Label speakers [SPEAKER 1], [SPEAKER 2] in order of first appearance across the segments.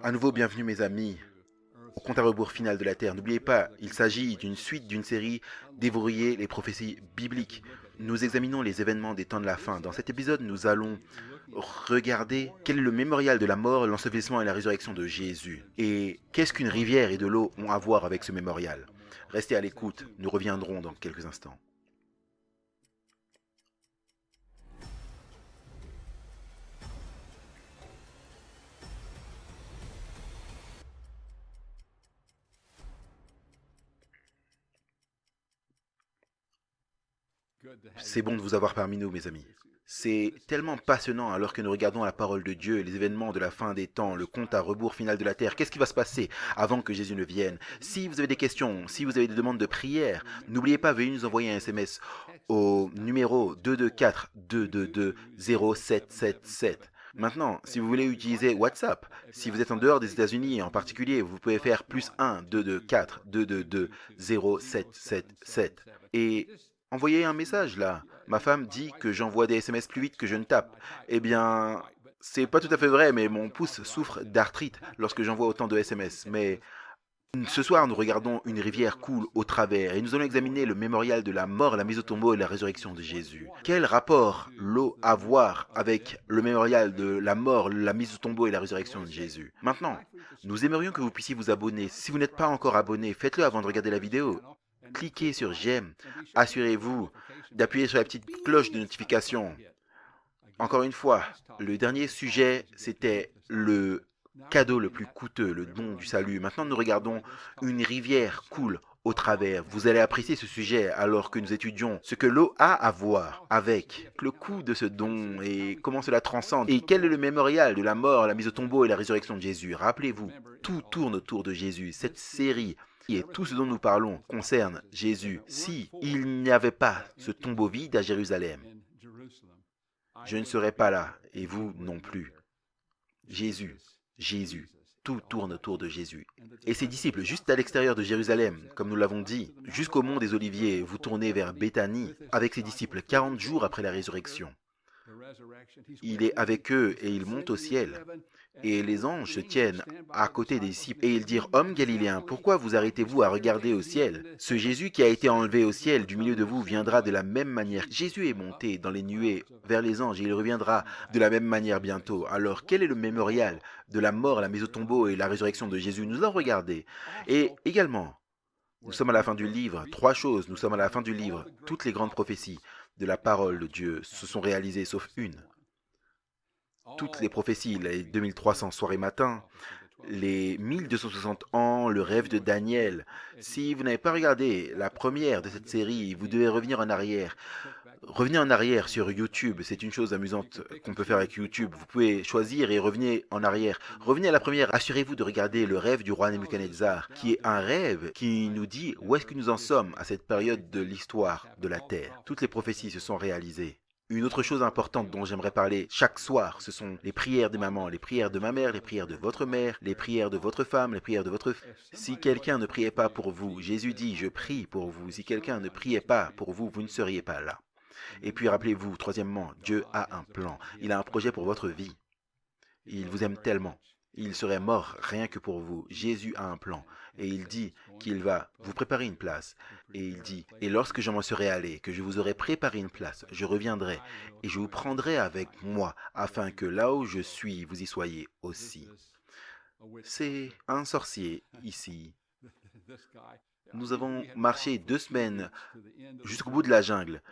[SPEAKER 1] À nouveau, bienvenue mes amis au compte à rebours final de la Terre. N'oubliez pas, il s'agit d'une suite d'une série Déverrouiller les prophéties bibliques. Nous examinons les événements des temps de la fin. Dans cet épisode, nous allons regarder quel est le mémorial de la mort, l'ensevelissement et la résurrection de Jésus. Et qu'est-ce qu'une rivière et de l'eau ont à voir avec ce mémorial. Restez à l'écoute, nous reviendrons dans quelques instants. C'est bon de vous avoir parmi nous, mes amis. C'est tellement passionnant alors que nous regardons la parole de Dieu, les événements de la fin des temps, le compte à rebours final de la terre. Qu'est-ce qui va se passer avant que Jésus ne vienne? Si vous avez des questions, si vous avez des demandes de prière, n'oubliez pas, veuillez nous envoyer un SMS au numéro 224-222-0777. Maintenant, si vous voulez utiliser WhatsApp, si vous êtes en dehors des États-Unis en particulier, vous pouvez faire +1-224-222-0777. Et envoyez un message là. Ma femme dit que j'envoie des SMS plus vite que je ne tape. Eh bien, c'est pas tout à fait vrai, mais mon pouce souffre d'arthrite lorsque j'envoie autant de SMS. Mais ce soir, nous regardons une rivière coule au travers et nous allons examiner le mémorial de la mort, la mise au tombeau et la résurrection de Jésus. Quel rapport l'eau a à voir avec le mémorial de la mort, la mise au tombeau et la résurrection de Jésus? Maintenant, nous aimerions que vous puissiez vous abonner. Si vous n'êtes pas encore abonné, faites-le avant de regarder la vidéo. Cliquez sur j'aime. Assurez-vous d'appuyer sur la petite cloche de notification. Encore une fois, le dernier sujet, c'était le cadeau le plus coûteux, le don du salut. Maintenant, nous regardons une rivière coule au travers. Vous allez apprécier ce sujet alors que nous étudions ce que l'eau a à voir avec le coût de ce don et comment cela transcende. Et quel est le mémorial de la mort, la mise au tombeau et la résurrection de Jésus. Rappelez-vous, tout tourne autour de Jésus. Cette série et tout ce dont nous parlons concerne Jésus. Si il n'y avait pas ce tombeau vide à Jérusalem, je ne serais pas là et vous non plus. Jésus, Jésus, tout tourne autour de Jésus. Et ses disciples, juste à l'extérieur de Jérusalem, comme nous l'avons dit, jusqu'au mont des Oliviers, vous tournez vers Béthanie avec ses disciples 40 jours après la résurrection. Il est avec eux et il monte au ciel. Et les anges se tiennent à côté des disciples et ils dirent, Hommes galiléens, pourquoi vous arrêtez-vous à regarder au ciel? Ce Jésus qui a été enlevé au ciel du milieu de vous viendra de la même manière. Jésus est monté dans les nuées vers les anges et il reviendra de la même manière bientôt. Alors quel est le mémorial de la mort, la mise au tombeau et la résurrection de Jésus? Nous allons regarder. Et également, nous sommes à la fin du livre. Trois choses, nous sommes à la fin du livre. Toutes les grandes prophéties de la parole de Dieu se sont réalisées sauf une. Toutes les prophéties, les 2300 soirs et matins, les 1260 ans, le rêve de Daniel. Si vous n'avez pas regardé la première de cette série, vous devez revenir en arrière. Revenez en arrière sur YouTube, c'est une chose amusante qu'on peut faire avec YouTube. Vous pouvez choisir et revenez en arrière. Revenez à la première, assurez-vous de regarder le rêve du roi Nebuchadnezzar, qui est un rêve qui nous dit où est-ce que nous en sommes à cette période de l'histoire de la Terre. Toutes les prophéties se sont réalisées. Une autre chose importante dont j'aimerais parler chaque soir, ce sont les prières des mamans, les prières de ma mère, les prières de votre mère, les prières de votre femme, les prières de votre... Si quelqu'un ne priait pas pour vous, Jésus dit, je prie pour vous. Si quelqu'un ne priait pas pour vous, vous ne seriez pas là. Et puis rappelez-vous, troisièmement, Dieu a un plan. Il a un projet pour votre vie. Il vous aime tellement. Il serait mort rien que pour vous. Jésus a un plan. Et il dit qu'il va vous préparer une place. Et il dit, et lorsque je m'en serai allé, que je vous aurai préparé une place, je reviendrai et je vous prendrai avec moi, afin que là où je suis, vous y soyez aussi. C'est un sorcier ici. Nous avons marché 2 semaines jusqu'au bout de la jungle.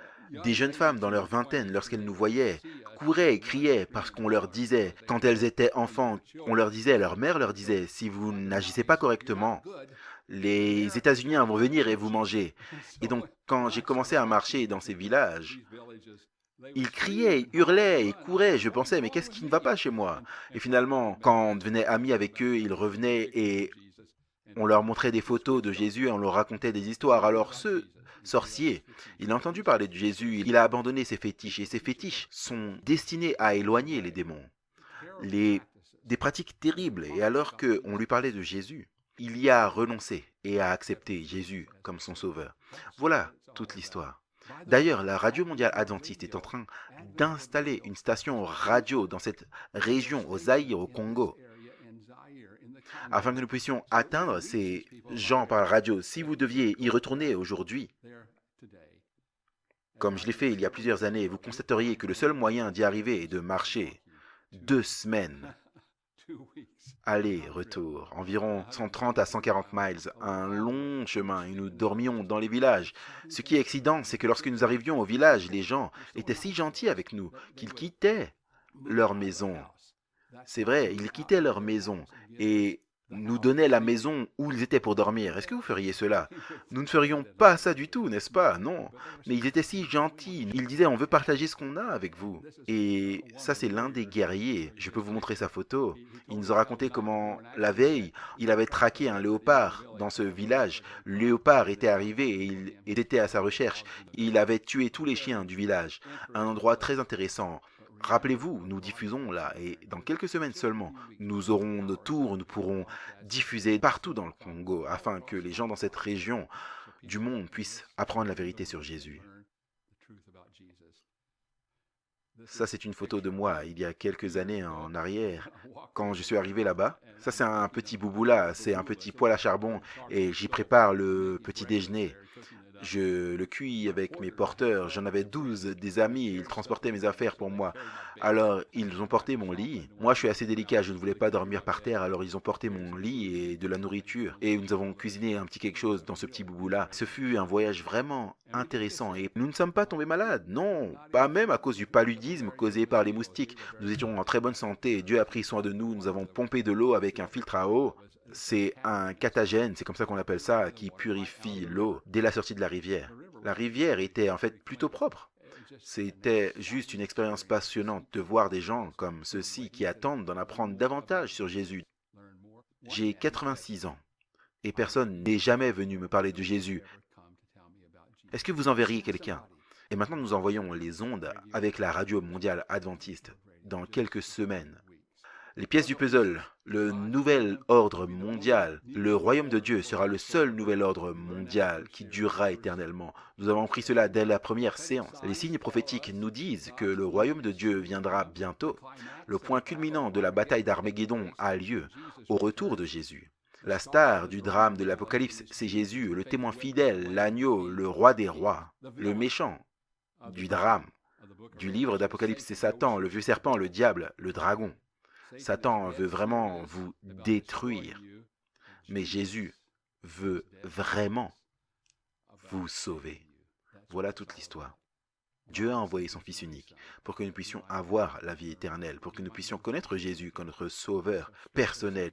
[SPEAKER 1] Des jeunes femmes dans leur vingtaine, lorsqu'elles nous voyaient, couraient et criaient parce qu'on leur disait, quand elles étaient enfants, on leur disait, leur mère leur disait, si vous n'agissez pas correctement, les États-Unis vont venir et vous manger. Et donc, quand j'ai commencé à marcher dans ces villages, ils criaient, hurlaient et couraient. Je pensais, mais qu'est-ce qui ne va pas chez moi? Et finalement, quand on devenait amis avec eux, ils revenaient et on leur montrait des photos de Jésus et on leur racontait des histoires. Alors ce sorcier, il a entendu parler de Jésus, il a abandonné ses fétiches et ses fétiches sont destinés à éloigner les démons. Des pratiques terribles et alors qu'on lui parlait de Jésus, il y a renoncé et a accepté Jésus comme son sauveur. Voilà toute l'histoire. D'ailleurs, la Radio mondiale adventiste est en train d'installer une station radio dans cette région, au Zaïre, au Congo. afin que nous puissions atteindre ces gens par la radio. Si vous deviez y retourner aujourd'hui, comme je l'ai fait il y a plusieurs années, vous constateriez que le seul moyen d'y arriver est de marcher 2 semaines. Aller-retour, environ 130 à 140 miles, un long chemin, et nous dormions dans les villages. Ce qui est excitant, c'est que lorsque nous arrivions au village, les gens étaient si gentils avec nous qu'ils quittaient leur maison. C'est vrai, ils quittaient leur maison et nous donnaient la maison où ils étaient pour dormir. Est-ce que vous feriez cela? Nous ne ferions pas ça du tout, n'est-ce pas? Non. Mais ils étaient si gentils. Ils disaient, on veut partager ce qu'on a avec vous. Et ça, c'est l'un des guerriers. Je peux vous montrer sa photo. Il nous a raconté comment, la veille, il avait traqué un léopard dans ce village. Le léopard était arrivé et il était à sa recherche. Il avait tué tous les chiens du village. Un endroit très intéressant. Rappelez-vous, nous diffusons là, et dans quelques semaines seulement, nous aurons nos tours, nous pourrons diffuser partout dans le Congo, afin que les gens dans cette région du monde puissent apprendre la vérité sur Jésus. Ça, c'est une photo de moi, il y a quelques années en arrière, quand je suis arrivé là-bas. Ça, c'est un petit boubou là, c'est un petit poêle à charbon, et j'y prépare le petit déjeuner. Je le cuis avec mes porteurs. J'en avais 12 des amis et ils transportaient mes affaires pour moi. Alors, ils ont porté mon lit. Moi, je suis assez délicat. Je ne voulais pas dormir par terre. Alors, ils ont porté mon lit et de la nourriture. Et nous avons cuisiné un petit quelque chose dans ce petit boubou-là. Ce fut un voyage vraiment intéressant. Et nous ne sommes pas tombés malades. Non, pas même à cause du paludisme causé par les moustiques. Nous étions en très bonne santé. Dieu a pris soin de nous. Nous avons pompé de l'eau avec un filtre à eau. C'est un catagène, c'est comme ça qu'on appelle ça, qui purifie l'eau dès la sortie de la rivière. La rivière était en fait plutôt propre. C'était juste une expérience passionnante de voir des gens comme ceux-ci qui attendent d'en apprendre davantage sur Jésus. J'ai 86 ans et personne n'est jamais venu me parler de Jésus. Est-ce que vous enverriez quelqu'un? Et maintenant nous envoyons les ondes avec la radio mondiale adventiste dans quelques semaines. Les pièces du puzzle, le nouvel ordre mondial, le royaume de Dieu sera le seul nouvel ordre mondial qui durera éternellement. Nous avons appris cela dès la première séance. Les signes prophétiques nous disent que le royaume de Dieu viendra bientôt. Le point culminant de la bataille d'Armageddon a lieu au retour de Jésus. La star du drame de l'Apocalypse, c'est Jésus, le témoin fidèle, l'agneau, le roi des rois. Le méchant du drame du livre d'Apocalypse, c'est Satan, le vieux serpent, le diable, le dragon. Satan veut vraiment vous détruire, mais Jésus veut vraiment vous sauver. Voilà toute l'histoire. Dieu a envoyé son Fils unique pour que nous puissions avoir la vie éternelle, pour que nous puissions connaître Jésus comme notre sauveur personnel.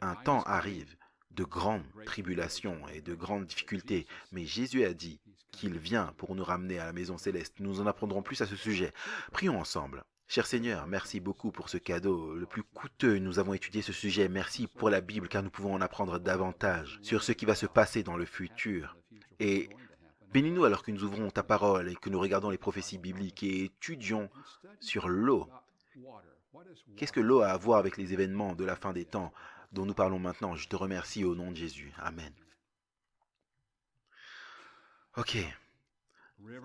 [SPEAKER 1] Un temps arrive de grandes tribulations et de grandes difficultés, mais Jésus a dit qu'il vient pour nous ramener à la maison céleste. Nous en apprendrons plus à ce sujet. Prions ensemble. Cher Seigneur, merci beaucoup pour ce cadeau le plus coûteux. Nous avons étudié ce sujet. Merci pour la Bible, car nous pouvons en apprendre davantage sur ce qui va se passer dans le futur. Et bénis-nous alors que nous ouvrons ta parole et que nous regardons les prophéties bibliques et étudions sur l'eau. Qu'est-ce que l'eau a à voir avec les événements de la fin des temps dont nous parlons maintenant? Je te remercie au nom de Jésus. Amen. Ok.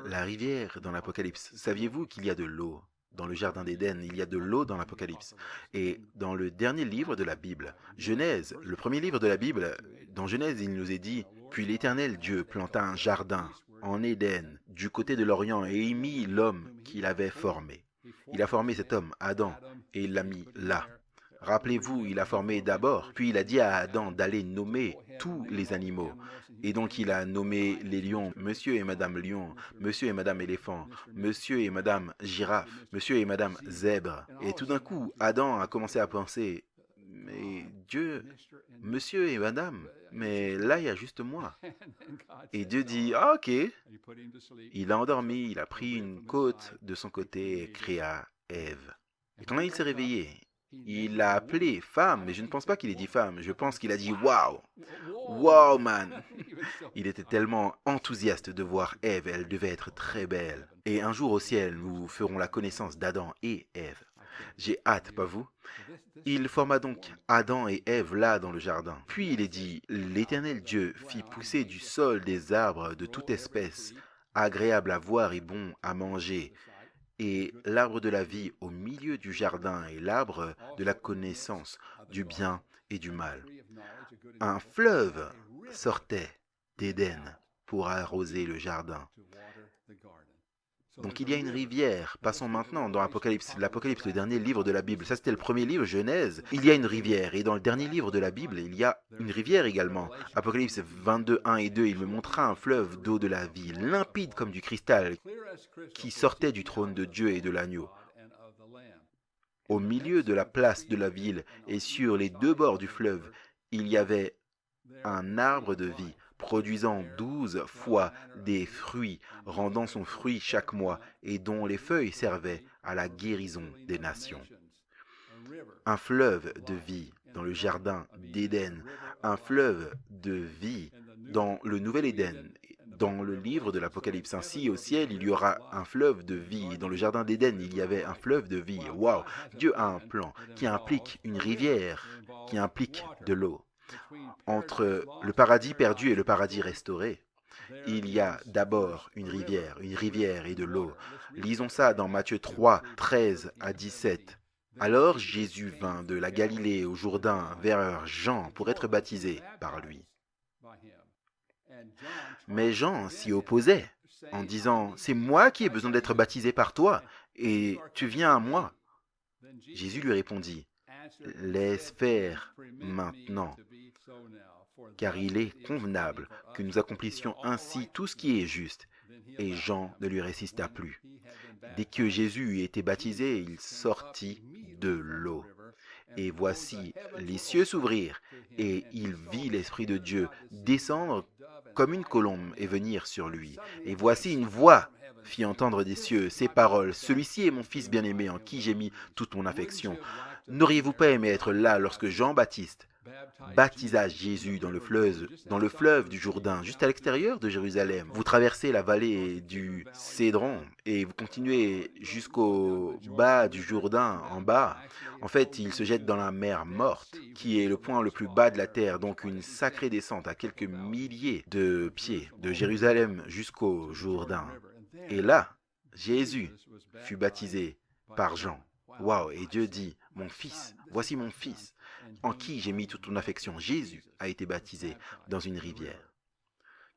[SPEAKER 1] La rivière dans l'Apocalypse. Saviez-vous qu'il y a de l'eau? Dans le jardin d'Éden, il y a de l'eau dans l'Apocalypse. Et dans le dernier livre de la Bible, Genèse, le premier livre de la Bible, dans Genèse, il nous est dit « Puis l'Éternel Dieu planta un jardin en Éden, du côté de l'Orient, et y mit l'homme qu'il avait formé. Il a formé cet homme, Adam, et il l'a mis là. Rappelez-vous, il a formé d'abord, puis il a dit à Adam d'aller nommer tous les animaux. Et donc il a nommé les lions, monsieur et madame lion, monsieur et madame éléphant, monsieur et madame girafe, monsieur et madame zèbre. Et tout d'un coup, Adam a commencé à penser, mais Dieu, monsieur et madame, mais là il y a juste moi. Et Dieu dit, ah ok. Il a endormi, il a pris une côte de son côté et créa Ève. Et quand il s'est réveillé, il l'a appelée femme, mais je ne pense pas qu'il ait dit femme, je pense qu'il a dit waouh, wow man. Il était tellement enthousiaste de voir Ève, elle devait être très belle. Et un jour au ciel, nous ferons la connaissance d'Adam et Ève. J'ai hâte, pas vous? Il forma donc Adam et Ève là dans le jardin. Puis il est dit, l'Éternel Dieu fit pousser du sol des arbres de toute espèce, agréables à voir et bons à manger. et l'arbre de la vie au milieu du jardin et l'arbre de la connaissance du bien et du mal. Un fleuve sortait d'Éden pour arroser le jardin. Donc il y a une rivière. Passons maintenant dans l'Apocalypse, le dernier livre de la Bible. Ça, c'était le premier livre, Genèse. Il y a une rivière. Et dans le dernier livre de la Bible, il y a une rivière également. Apocalypse 22, 1 et 2, il me montra un fleuve d'eau de la vie, limpide comme du cristal, qui sortait du trône de Dieu et de l'agneau. Au milieu de la place de la ville et sur les deux bords du fleuve, il y avait un arbre de vie, produisant 12 fois des fruits, rendant son fruit chaque mois, et dont les feuilles servaient à la guérison des nations. Un fleuve de vie dans le jardin d'Éden, un fleuve de vie dans le nouvel Éden. Dans le livre de l'Apocalypse, ainsi au ciel, il y aura un fleuve de vie. Dans le jardin d'Éden, il y avait un fleuve de vie. Waouh! Dieu a un plan qui implique une rivière, qui implique de l'eau. Entre le paradis perdu et le paradis restauré, il y a d'abord une rivière et de l'eau. Lisons ça dans Matthieu 3, 13 à 17. Alors Jésus vint de la Galilée au Jourdain vers Jean pour être baptisé par lui. Mais Jean s'y opposait en disant, « C'est moi qui ai besoin d'être baptisé par toi, et tu viens à moi. » Jésus lui répondit, « Laisse faire maintenant, car il est convenable que nous accomplissions ainsi tout ce qui est juste. » Et Jean ne lui résista plus. Dès que Jésus eut été baptisé, il sortit de l'eau. Et voici, les cieux s'ouvrirent, et il vit l'Esprit de Dieu descendre comme une colombe et venir sur lui. Et voici une voix fit entendre des cieux ces paroles. « Celui-ci est mon Fils bien-aimé en qui j'ai mis toute mon affection. N'auriez-vous pas aimé être là lorsque Jean-Baptiste baptisa Jésus dans le fleuve du Jourdain, juste à l'extérieur de Jérusalem. Vous traversez la vallée du Cédron et vous continuez jusqu'au bas du Jourdain, en bas. En fait, il se jette dans la mer morte, qui est le point le plus bas de la terre, donc une sacrée descente à quelques milliers de pieds, de Jérusalem jusqu'au Jourdain. Et là, Jésus fut baptisé par Jean. Waouh! Et Dieu dit, « Mon fils, voici mon fils, en qui j'ai mis toute ton affection. » Jésus a été baptisé dans une rivière.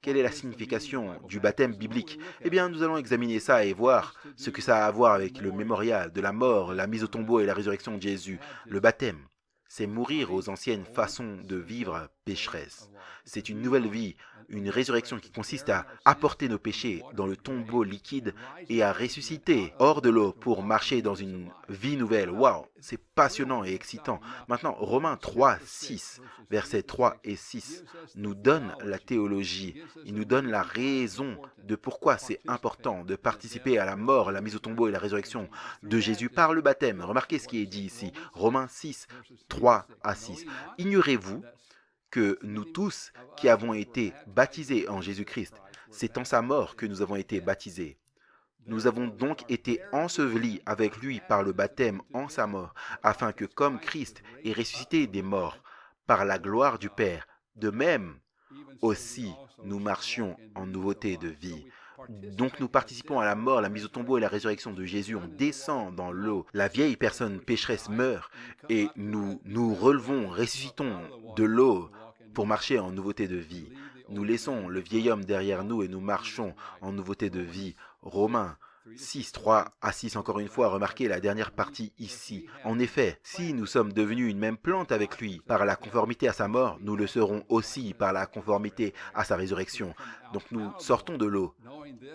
[SPEAKER 1] Quelle est la signification du baptême biblique? Eh bien, nous allons examiner ça et voir ce que ça a à voir avec le mémorial de la mort, la mise au tombeau et la résurrection de Jésus. Le baptême, c'est mourir aux anciennes façons de vivre pécheresses. C'est une nouvelle vie, une résurrection qui consiste à apporter nos péchés dans le tombeau liquide et à ressusciter hors de l'eau pour marcher dans une vie nouvelle. Waouh, c'est passionnant et excitant. Maintenant, Romains 3, 6, versets 3 et 6 nous donne la théologie. Il nous donne la raison de pourquoi c'est important de participer à la mort, la mise au tombeau et la résurrection de Jésus par le baptême. Remarquez ce qui est dit ici. Romains 6, 3 à 6. Ignorez-vous que nous tous qui avons été baptisés en Jésus-Christ, c'est en sa mort que nous avons été baptisés. Nous avons donc été ensevelis avec lui par le baptême en sa mort, afin que comme Christ est ressuscité des morts par la gloire du Père, de même aussi nous marchions en nouveauté de vie. Donc nous participons à la mort, la mise au tombeau et la résurrection de Jésus. On descend dans l'eau. La vieille personne pécheresse meurt et nous nous relevons, ressuscitons de l'eau pour marcher en nouveauté de vie. Nous laissons le vieil homme derrière nous et nous marchons en nouveauté de vie. Romains 6, 3 à 6, encore une fois, remarquez la dernière partie ici. En effet, si nous sommes devenus une même plante avec lui par la conformité à sa mort, nous le serons aussi par la conformité à sa résurrection. Donc nous sortons de l'eau,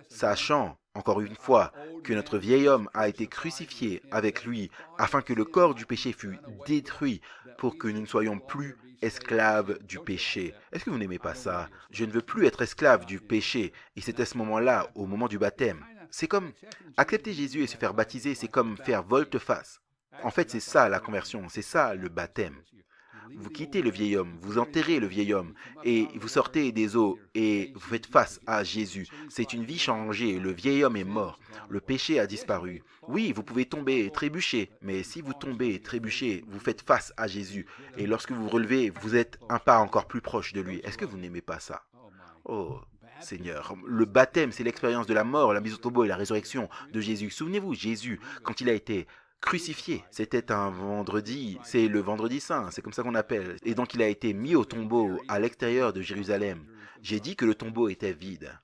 [SPEAKER 1] sachant, encore une fois, que notre vieil homme a été crucifié avec lui afin que le corps du péché fût détruit pour que nous ne soyons plus esclaves du péché. Est-ce que vous n'aimez pas ça? Je ne veux plus être esclave du péché. Et c'est à ce moment-là, au moment du baptême. C'est comme accepter Jésus et se faire baptiser, c'est comme faire volte-face. En fait, c'est ça la conversion, c'est ça le baptême. Vous quittez le vieil homme, vous enterrez le vieil homme et vous sortez des eaux et vous faites face à Jésus. C'est une vie changée, le vieil homme est mort, le péché a disparu. Oui, vous pouvez tomber et trébucher, mais si vous tombez et trébuchez, vous faites face à Jésus. Et lorsque vous vous relevez, vous êtes un pas encore plus proche de lui. Est-ce que vous n'aimez pas ça? Oh, Seigneur. Le baptême, c'est l'expérience de la mort, la mise au tombeau et la résurrection de Jésus. Souvenez-vous, Jésus, quand il a été crucifié, c'était un vendredi, c'est le vendredi saint, c'est comme ça qu'on appelle. Et donc il a été mis au tombeau à l'extérieur de Jérusalem. J'ai dit que le tombeau était vide.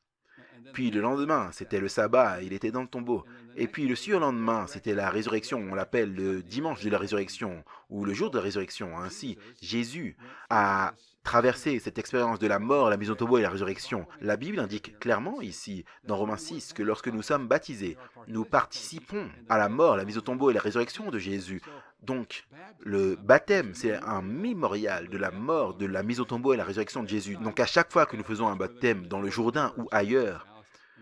[SPEAKER 1] Puis le lendemain, c'était le sabbat, il était dans le tombeau. Et puis le surlendemain, c'était la résurrection, on l'appelle le dimanche de la résurrection, ou le jour de la résurrection. Ainsi, Jésus a traversé cette expérience de la mort, la mise au tombeau et la résurrection. La Bible indique clairement ici, dans Romains 6, que lorsque nous sommes baptisés, nous participons à la mort, la mise au tombeau et la résurrection de Jésus. Donc, le baptême, c'est un mémorial de la mort, de la mise au tombeau et la résurrection de Jésus. Donc, à chaque fois que nous faisons un baptême dans le Jourdain ou ailleurs,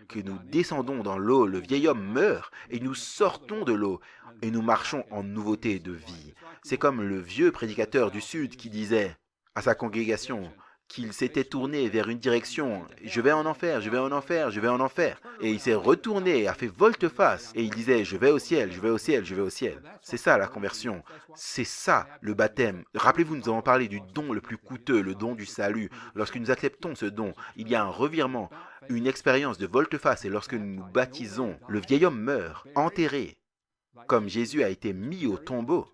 [SPEAKER 1] que nous descendons dans l'eau, le vieil homme meurt et nous sortons de l'eau et nous marchons en nouveauté de vie. C'est comme le vieux prédicateur du Sud qui disait à sa congrégation qu'il s'était tourné vers une direction, je vais en enfer, je vais en enfer, je vais en enfer. Et il s'est retourné, a fait volte-face, et il disait, je vais au ciel, je vais au ciel, je vais au ciel. C'est ça la conversion, c'est ça le baptême. Rappelez-vous, nous avons parlé du don le plus coûteux, le don du salut. Lorsque nous acceptons ce don, il y a un revirement, une expérience de volte-face, et lorsque nous nous baptisons, le vieil homme meurt, enterré, comme Jésus a été mis au tombeau.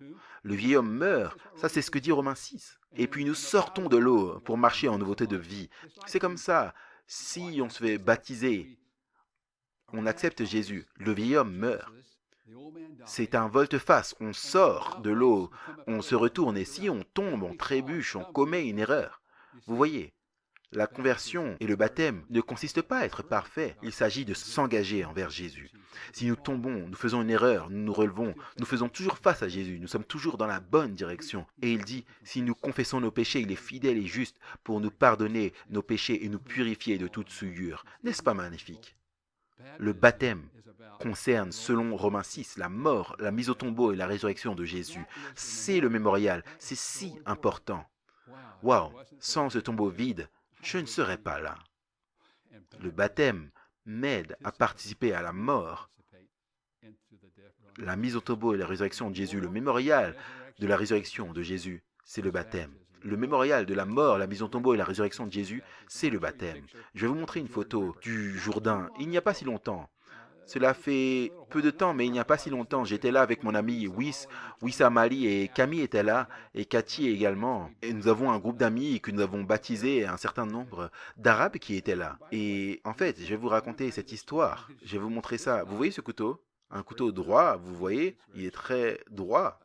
[SPEAKER 1] Le vieil homme meurt, ça c'est ce que dit Romains 6. Et puis nous sortons de l'eau pour marcher en nouveauté de vie. C'est comme ça, si on se fait baptiser, on accepte Jésus, le vieil homme meurt. C'est un volte-face, on sort de l'eau, on se retourne, et si on tombe, on trébuche, on commet une erreur. Vous voyez, la conversion et le baptême ne consistent pas à être parfaits, il s'agit de s'engager envers Jésus. Si nous tombons, nous faisons une erreur, nous nous relevons, nous faisons toujours face à Jésus, nous sommes toujours dans la bonne direction. Et il dit, si nous confessons nos péchés, il est fidèle et juste pour nous pardonner nos péchés et nous purifier de toute souillure. N'est-ce pas magnifique? Le baptême concerne, selon Romains 6, la mort, la mise au tombeau et la résurrection de Jésus. C'est le mémorial, c'est si important. Waouh, sans ce tombeau vide, je ne serais pas là. Le baptême m'aide à participer à la mort, la mise au tombeau et la résurrection de Jésus. Le mémorial de la résurrection de Jésus, c'est le baptême. Le mémorial de la mort, la mise au tombeau et la résurrection de Jésus, c'est le baptême. Je vais vous montrer une photo du Jourdain. Il n'y a pas si longtemps. Cela fait peu de temps, mais il n'y a pas si longtemps. J'étais là avec mon ami Wissam Ali, et Camille était là, et Cathy également. Et nous avons un groupe d'amis que nous avons baptisé, un certain nombre d'Arabes qui étaient là. Et en fait, je vais vous raconter cette histoire. Je vais vous montrer ça. Vous voyez ce couteau? Un couteau droit, vous voyez? Il est très droit.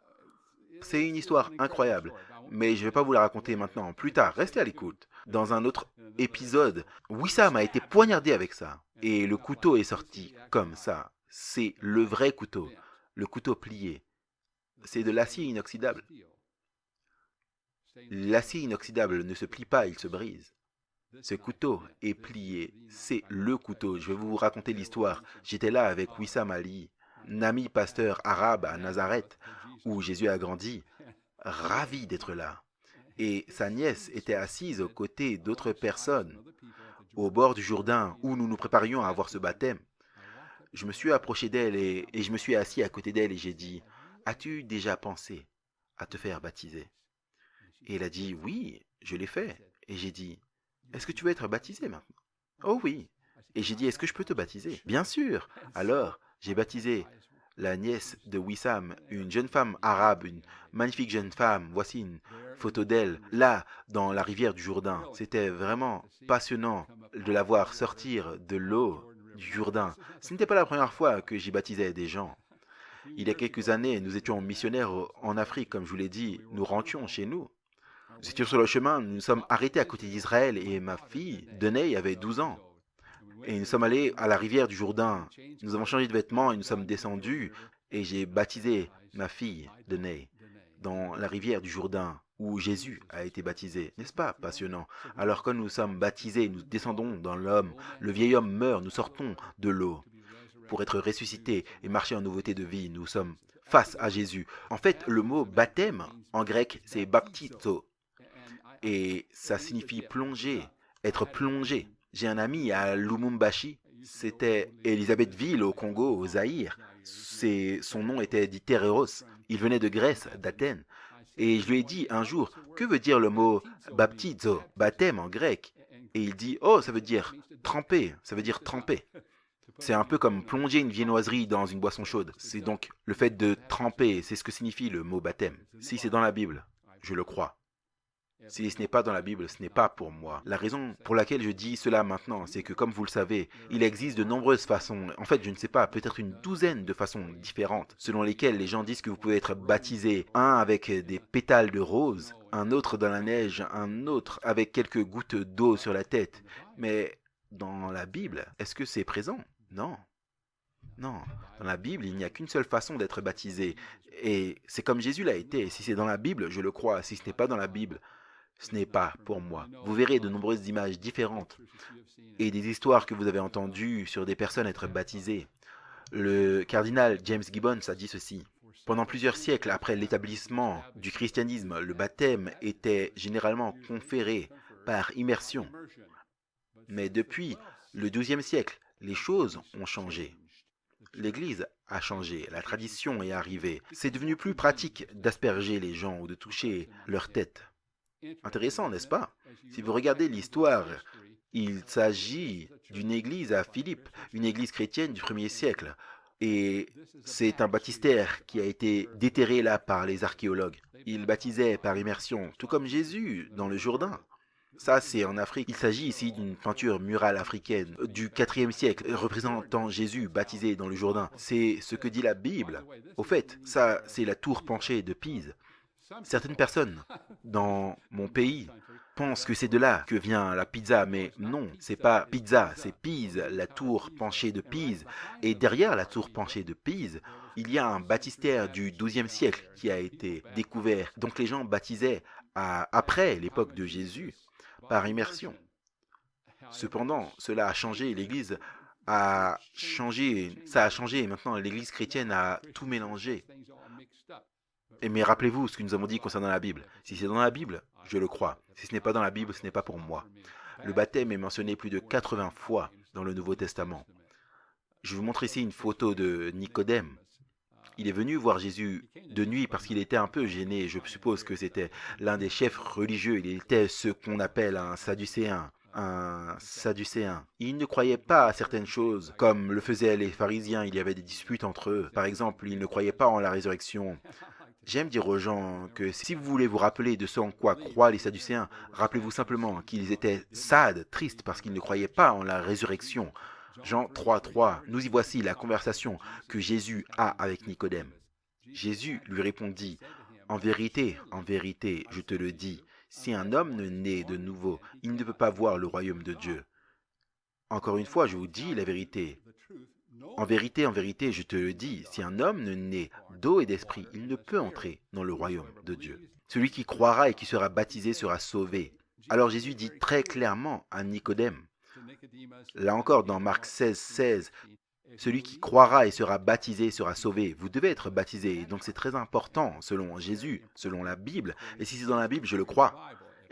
[SPEAKER 1] C'est une histoire incroyable, mais je ne vais pas vous la raconter maintenant. Plus tard, restez à l'écoute. Dans un autre épisode, Wissam a été poignardé avec ça. Et le couteau est sorti comme ça. C'est le vrai couteau. Le couteau plié. C'est de l'acier inoxydable. L'acier inoxydable ne se plie pas, il se brise. Ce couteau est plié. C'est le couteau. Je vais vous raconter l'histoire. J'étais là avec Wissam Ali, Nami, pasteur arabe à Nazareth, où Jésus a grandi, ravi d'être là. Et sa nièce était assise aux côtés d'autres personnes, au bord du Jourdain, où nous nous préparions à avoir ce baptême. Je me suis approché d'elle et je me suis assis à côté d'elle et j'ai dit, « As-tu déjà pensé à te faire baptiser ?» Et elle a dit, « Oui, je l'ai fait. » Et j'ai dit, « Est-ce que tu veux être baptisé maintenant ?»« Oh oui. » Et j'ai dit, « Est-ce que je peux te baptiser ?»« Bien sûr. » Alors, j'ai baptisé la nièce de Wissam, une jeune femme arabe, une magnifique jeune femme. Voici une photo d'elle, là, dans la rivière du Jourdain. C'était vraiment passionnant de la voir sortir de l'eau du Jourdain. Ce n'était pas la première fois que j'y baptisais des gens. Il y a quelques années, nous étions missionnaires en Afrique, comme je vous l'ai dit. Nous rentrions chez nous. Nous étions sur le chemin, nous nous sommes arrêtés à côté d'Israël et ma fille, Deney, avait 12 ans. Et nous sommes allés à la rivière du Jourdain. Nous avons changé de vêtements et nous sommes descendus. Et j'ai baptisé ma fille, Deney, dans la rivière du Jourdain, où Jésus a été baptisé. N'est-ce pas passionnant? Alors quand nous sommes baptisés, nous descendons dans l'homme. Le vieil homme meurt, nous sortons de l'eau pour être ressuscités et marcher en nouveauté de vie. Nous sommes face à Jésus. En fait, le mot baptême, en grec, c'est baptizo. Et ça signifie plonger, être plongé. J'ai un ami à Lumumbashi, c'était Elisabethville au Congo, au Zaïre. Son nom était Ditereros. Il venait de Grèce, d'Athènes. Et je lui ai dit un jour, que veut dire le mot baptizo, baptême en grec? Et il dit, oh, ça veut dire tremper, ça veut dire tremper. C'est un peu comme plonger une viennoiserie dans une boisson chaude. C'est donc le fait de tremper, c'est ce que signifie le mot baptême. Si c'est dans la Bible, je le crois. Si ce n'est pas dans la Bible, ce n'est pas pour moi. La raison pour laquelle je dis cela maintenant, c'est que comme vous le savez, il existe de nombreuses façons, en fait je ne sais pas, peut-être une douzaine de façons différentes, selon lesquelles les gens disent que vous pouvez être baptisé, un avec des pétales de rose, un autre dans la neige, un autre avec quelques gouttes d'eau sur la tête. Mais dans la Bible, est-ce que c'est présent? Non. Non, dans la Bible, il n'y a qu'une seule façon d'être baptisé. Et c'est comme Jésus l'a été. Si c'est dans la Bible, je le crois. Si ce n'est pas dans la Bible, ce n'est pas pour moi. Vous verrez de nombreuses images différentes et des histoires que vous avez entendues sur des personnes être baptisées. Le cardinal James Gibbons a dit ceci. Pendant plusieurs siècles après l'établissement du christianisme, le baptême était généralement conféré par immersion. Mais depuis le XIIe siècle, les choses ont changé. L'Église a changé, la tradition est arrivée. C'est devenu plus pratique d'asperger les gens ou de toucher leur tête. Intéressant, n'est-ce pas? Si vous regardez l'histoire, il s'agit d'une église à Philippe, une église chrétienne du 1er siècle. Et c'est un baptistère qui a été déterré là par les archéologues. Il baptisait par immersion, tout comme Jésus dans le Jourdain. Ça, c'est en Afrique. Il s'agit ici d'une peinture murale africaine du 4e siècle, représentant Jésus baptisé dans le Jourdain. C'est ce que dit la Bible. Au fait, ça, c'est la tour penchée de Pise. Certaines personnes dans mon pays pensent que c'est de là que vient la pizza, mais non, c'est pas pizza, c'est Pise, la tour penchée de Pise. Et derrière la tour penchée de Pise, il y a un baptistère du XIIe siècle qui a été découvert. Donc les gens baptisaient après l'époque de Jésus par immersion. Cependant, cela a changé, l'Église a changé, ça a changé et maintenant l'Église chrétienne a tout mélangé. Mais rappelez-vous ce que nous avons dit concernant la Bible. Si c'est dans la Bible, je le crois. Si ce n'est pas dans la Bible, ce n'est pas pour moi. Le baptême est mentionné plus de 80 fois dans le Nouveau Testament. Je vous montre ici une photo de Nicodème. Il est venu voir Jésus de nuit parce qu'il était un peu gêné. Je suppose que c'était l'un des chefs religieux. Il était ce qu'on appelle un sadducéen. Un sadducéen. Il ne croyait pas à certaines choses, comme le faisaient les pharisiens. Il y avait des disputes entre eux. Par exemple, il ne croyait pas en la résurrection. J'aime dire aux gens que si vous voulez vous rappeler de ce en quoi croient les Sadducéens, rappelez-vous simplement qu'ils étaient sades, tristes, parce qu'ils ne croyaient pas en la résurrection. Jean 3,3, nous y voici la conversation que Jésus a avec Nicodème. Jésus lui répondit, en vérité, je te le dis, si un homme ne naît de nouveau, il ne peut pas voir le royaume de Dieu. Encore une fois, je vous dis la vérité. En vérité, je te le dis, si un homme ne naît d'eau et d'esprit, il ne peut entrer dans le royaume de Dieu. Celui qui croira et qui sera baptisé sera sauvé. Alors Jésus dit très clairement à Nicodème, là encore dans Marc 16, celui qui croira et sera baptisé sera sauvé. Vous devez être baptisé, donc c'est très important selon Jésus, selon la Bible. Et si c'est dans la Bible, je le crois.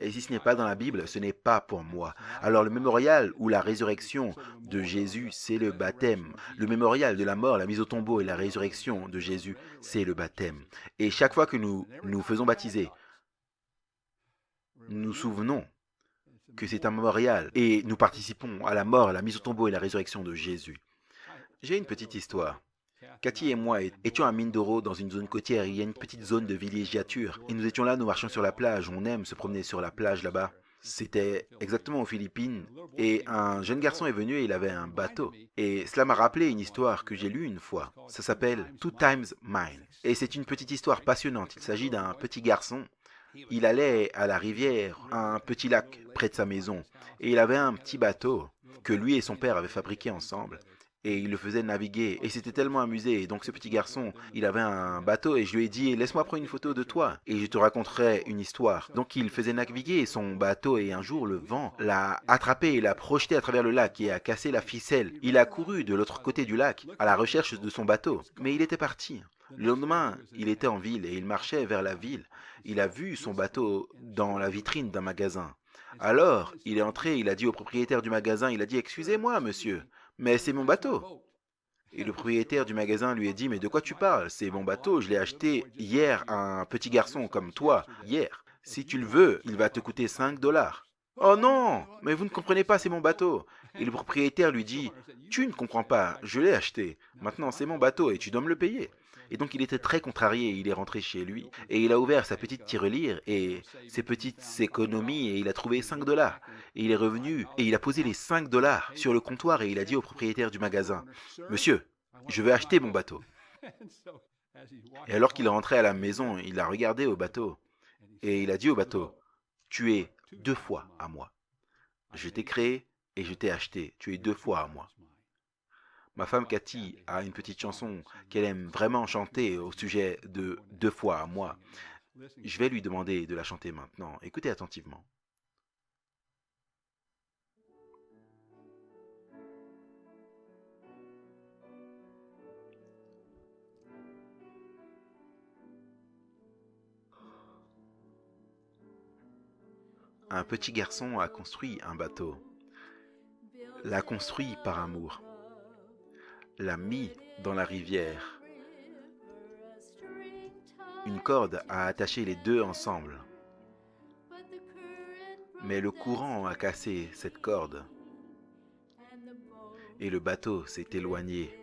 [SPEAKER 1] Et si ce n'est pas dans la Bible, ce n'est pas pour moi. Alors le mémorial ou la résurrection de Jésus, c'est le baptême. Le mémorial de la mort, la mise au tombeau et la résurrection de Jésus, c'est le baptême. Et chaque fois que nous nous faisons baptiser, nous nous souvenons que c'est un mémorial et nous participons à la mort, à la mise au tombeau et la résurrection de Jésus. J'ai une petite histoire. Cathy et moi étions à Mindoro dans une zone côtière. Il y a une petite zone de villégiature. Et nous étions là, nous marchions sur la plage. On aime se promener sur la plage là-bas. C'était exactement aux Philippines. Et un jeune garçon est venu et il avait un bateau. Et cela m'a rappelé une histoire que j'ai lue une fois. Ça s'appelle Two Times Mine. Et c'est une petite histoire passionnante. Il s'agit d'un petit garçon. Il allait à la rivière, à un petit lac près de sa maison. Et il avait un petit bateau que lui et son père avaient fabriqué ensemble. Et il le faisait naviguer. Et c'était tellement amusé. Et donc ce petit garçon, il avait un bateau et je lui ai dit, laisse-moi prendre une photo de toi et je te raconterai une histoire. Donc il faisait naviguer son bateau et un jour le vent l'a attrapé et l'a projeté à travers le lac et a cassé la ficelle. Il a couru de l'autre côté du lac à la recherche de son bateau. Mais il était parti. Le lendemain, il était en ville et il marchait vers la ville. Il a vu son bateau dans la vitrine d'un magasin. Alors, il est entré, il a dit au propriétaire du magasin, il a dit, excusez-moi, monsieur, mais c'est mon bateau. Et le propriétaire du magasin lui a dit, mais de quoi tu parles? C'est mon bateau, je l'ai acheté hier à un petit garçon comme toi, hier. Si tu le veux, il va te coûter $5. Oh non, mais vous ne comprenez pas, c'est mon bateau. Et le propriétaire lui dit, tu ne comprends pas, je l'ai acheté. Maintenant, c'est mon bateau et tu dois me le payer. Et donc il était très contrarié, il est rentré chez lui et il a ouvert sa petite tirelire et ses petites économies et il a trouvé 5 dollars. Et il est revenu et il a posé les 5 dollars sur le comptoir et il a dit au propriétaire du magasin, Monsieur, je vais acheter mon bateau. Et alors qu'il est rentré à la maison, il a regardé au bateau et il a dit au bateau, tu es 2 fois à moi. Je t'ai créé et je t'ai acheté. Tu es 2 fois à moi. Ma femme Cathy a une petite chanson qu'elle aime vraiment chanter au sujet de 2 fois à moi. Je vais lui demander de la chanter maintenant. Écoutez attentivement. Un petit garçon a construit un bateau. L'a construit par amour. L'a mis dans la rivière. Une corde a attaché les deux ensemble. Mais le courant a cassé cette corde et le bateau s'est éloigné.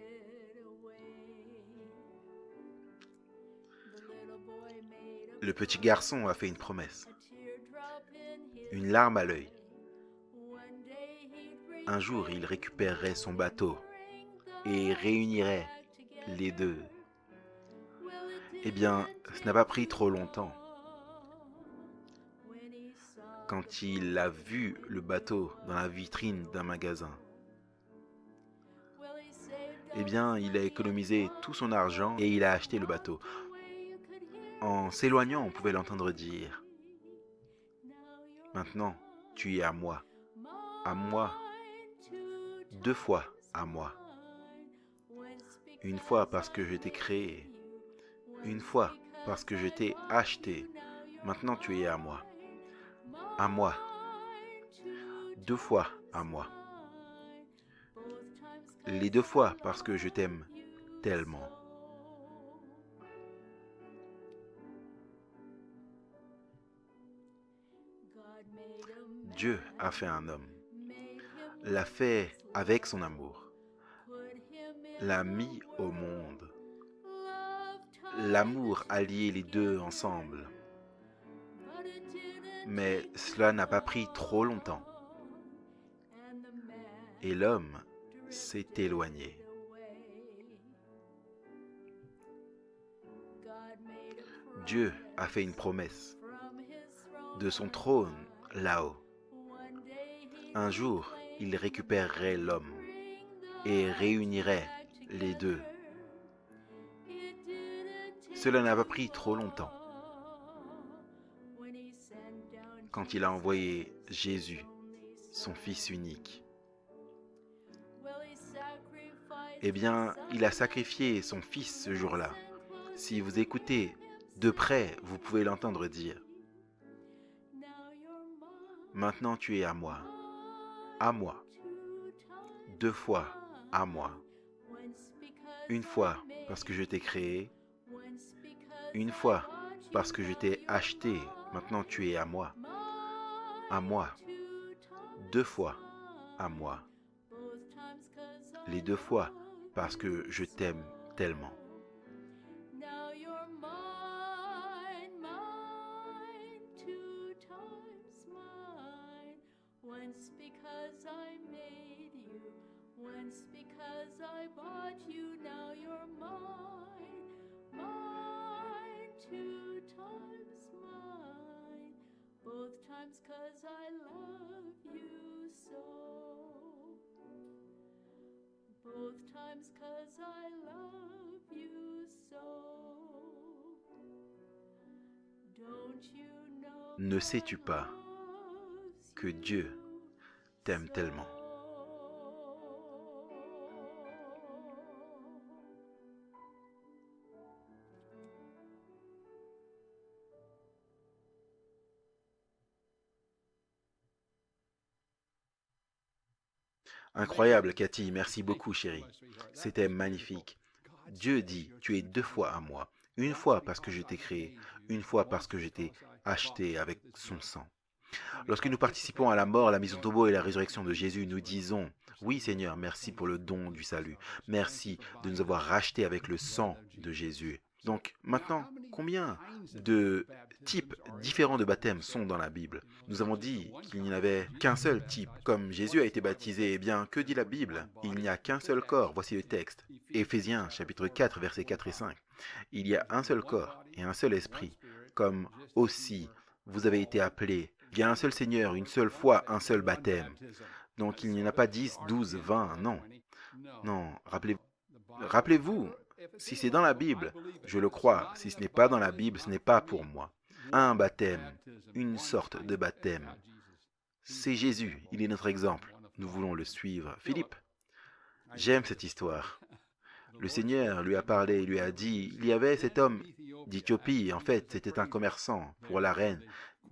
[SPEAKER 1] Le petit garçon a fait une promesse, une larme à l'œil. Un jour, il récupérerait son bateau et réunirait les deux. Eh bien, ce n'a pas pris trop longtemps. Quand il a vu le bateau dans la vitrine d'un magasin, eh bien, il a économisé tout son argent et il a acheté le bateau. En s'éloignant, on pouvait l'entendre dire, maintenant, tu es à moi, 2 fois à moi. Une fois parce que je t'ai créé, une fois parce que je t'ai acheté. Maintenant, tu es à moi, 2 fois à moi. Les 2 fois parce que je t'aime tellement. Dieu a fait un homme, l'a fait avec son amour, l'a mis au monde. L'amour a lié les deux ensemble. Mais cela n'a pas pris trop longtemps. Et l'homme s'est éloigné. Dieu a fait une promesse de son trône là-haut. Un jour, il récupérerait l'homme et réunirait les deux. Cela n'a pas pris trop longtemps. Quand il a envoyé Jésus, son Fils unique, eh bien, il a sacrifié son Fils ce jour-là. Si vous écoutez de près, vous pouvez l'entendre dire, maintenant tu es à moi, 2 fois à moi. Une fois parce que je t'ai créé, une fois parce que je t'ai acheté, maintenant tu es à moi, 2 fois à moi. Les 2 fois parce que je t'aime tellement. Once because I made you, once because I bought you, now you're mine, 2 times mine, both times 'cause I love you so, both times 'cause I love you so. Don't you know? Ne sais-tu pas que Dieu t'aime tellement? Incroyable, Cathy, merci beaucoup, chérie. C'était magnifique. Dieu dit, tu es 2 fois à moi. Une fois parce que je t'ai créé, une fois parce que je t'ai acheté avec son sang. Lorsque nous participons à la mort, la mise au tombeau et la résurrection de Jésus, nous disons, oui Seigneur, merci pour le don du salut. Merci de nous avoir rachetés avec le sang de Jésus. Donc maintenant, combien de types différents de baptêmes sont dans la Bible? Nous avons dit qu'il n'y en avait qu'un seul type. Comme Jésus a été baptisé, eh bien, que dit la Bible? Il n'y a qu'un seul corps. Voici le texte. Éphésiens chapitre 4, versets 4 et 5. Il y a un seul corps et un seul esprit, comme aussi vous avez été appelés. Il y a un seul Seigneur, une seule foi, un seul baptême. Donc il n'y en a pas 10, 12, 20, non. Non, rappelez-vous, si c'est dans la Bible, je le crois. Si ce n'est pas dans la Bible, ce n'est pas pour moi. Un baptême, une sorte de baptême. C'est Jésus, il est notre exemple. Nous voulons le suivre. Philippe, j'aime cette histoire. Le Seigneur lui a parlé, il lui a dit, il y avait cet homme d'Éthiopie, en fait, c'était un commerçant pour la reine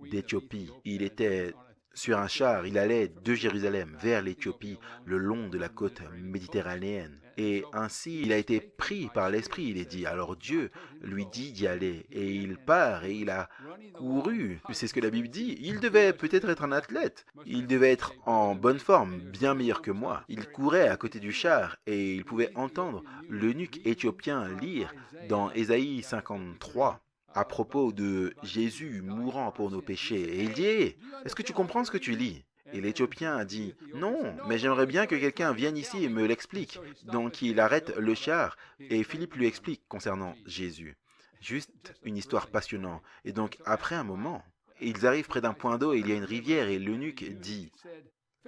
[SPEAKER 1] d'Éthiopie. Il était sur un char, il allait de Jérusalem vers l'Éthiopie, le long de la côte méditerranéenne. Et ainsi, il a été pris par l'Esprit, il est dit. Alors Dieu lui dit d'y aller, et il part, et il a couru. C'est ce que la Bible dit. Il devait peut-être être un athlète. Il devait être en bonne forme, bien meilleur que moi. Il courait à côté du char, et il pouvait entendre l'eunuque éthiopien lire dans Ésaïe 53 à propos de Jésus mourant pour nos péchés. Et il dit, hey, est-ce que tu comprends ce que tu lis? Et l'Éthiopien a dit, non, mais j'aimerais bien que quelqu'un vienne ici et me l'explique. Donc il arrête le char et Philippe lui explique concernant Jésus. Juste une histoire passionnante. Et donc après un moment, ils arrivent près d'un point d'eau et il y a une rivière et l'eunuque dit,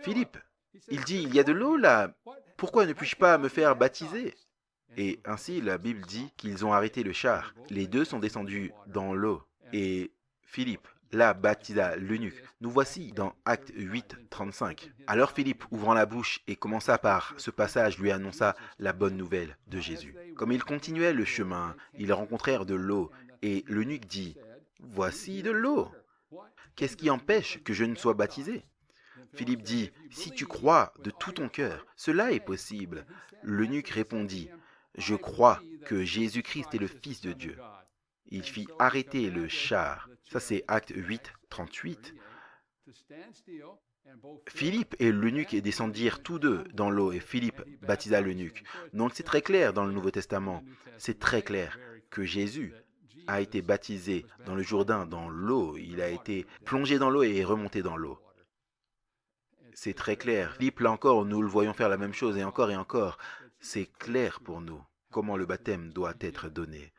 [SPEAKER 1] Philippe, il dit, il y a de l'eau là, pourquoi ne puis-je pas me faire baptiser? Et ainsi, la Bible dit qu'ils ont arrêté le char. Les deux sont descendus dans l'eau. Et Philippe, là, baptisa l'eunuque. Nous voici dans Acte 8, 35. Alors Philippe, ouvrant la bouche et commença par ce passage, lui annonça la bonne nouvelle de Jésus. Comme ils continuaient le chemin, ils rencontrèrent de l'eau. Et l'eunuque dit, « Voici de l'eau. Qu'est-ce qui empêche que je ne sois baptisé ?» Philippe dit, « Si tu crois de tout ton cœur, cela est possible. » L'eunuque répondit, « Je crois que Jésus-Christ est le Fils de Dieu. » Il fit arrêter le char. Ça, c'est Acte 8, 38. Philippe et l'eunuque descendirent tous deux dans l'eau et Philippe baptisa l'eunuque. Donc c'est très clair dans le Nouveau Testament. C'est très clair que Jésus a été baptisé dans le Jourdain, dans l'eau. Il a été plongé dans l'eau et est remonté dans l'eau. C'est très clair. Philippe, là encore, nous le voyons faire la même chose et encore et encore. C'est clair pour nous comment le baptême doit être donné.